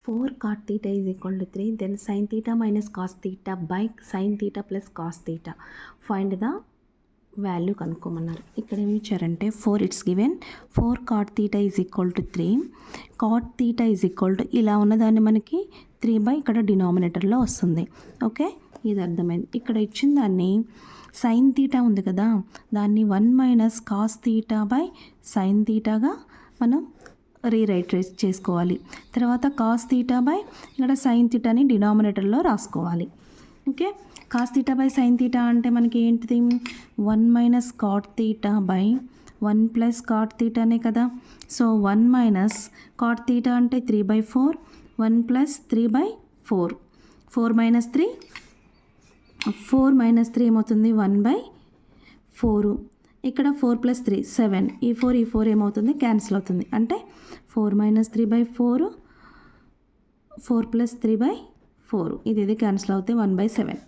4 cot theta is equal to 3, then sin theta minus cos theta by sin theta plus cos theta. Find the value కనుక్కోమన్నారు. ఇక్కడ ఏమి ఇచ్చారంటే 4 it's given 4 cot theta is equal to 3, cot theta is equal to ఇలా ఉన్నదాన్ని మనకి 3 ఇక్కడ డినామినేటర్లో వస్తుంది. Okay, ఇది అర్థమైంది. ఇక్కడ ఇచ్చిన దాన్ని సైన్ తీటా ఉంది కదా, దాన్ని 1 minus cos theta by sine తీటాగా మనం రీరైట్ చేసుకోవాలి. తర్వాత కాస్ తీటా బై ఇక్కడ సైన్ తీటాని డినామినేటర్లో రాసుకోవాలి. Okay, cos theta by sine theta అంటే మనకి ఏంటిది 1 minus cot theta by 1 plus cot తీటానే కదా. సో 1 మైనస్ కాట్ తీటా అంటే 3/4, 1 ప్లస్ 3/4, 4 మైనస్ 3 ఏమవుతుంది 1/4. ఇక్కడ 4 ప్లస్ 3 7, ఈ 4 ఏమవుతుంది క్యాన్సిల్ అవుతుంది. అంటే 4 మైనస్ 3/4, 4 ప్లస్ 3/4 ఇది క్యాన్సిల్ అవుతే 1/7.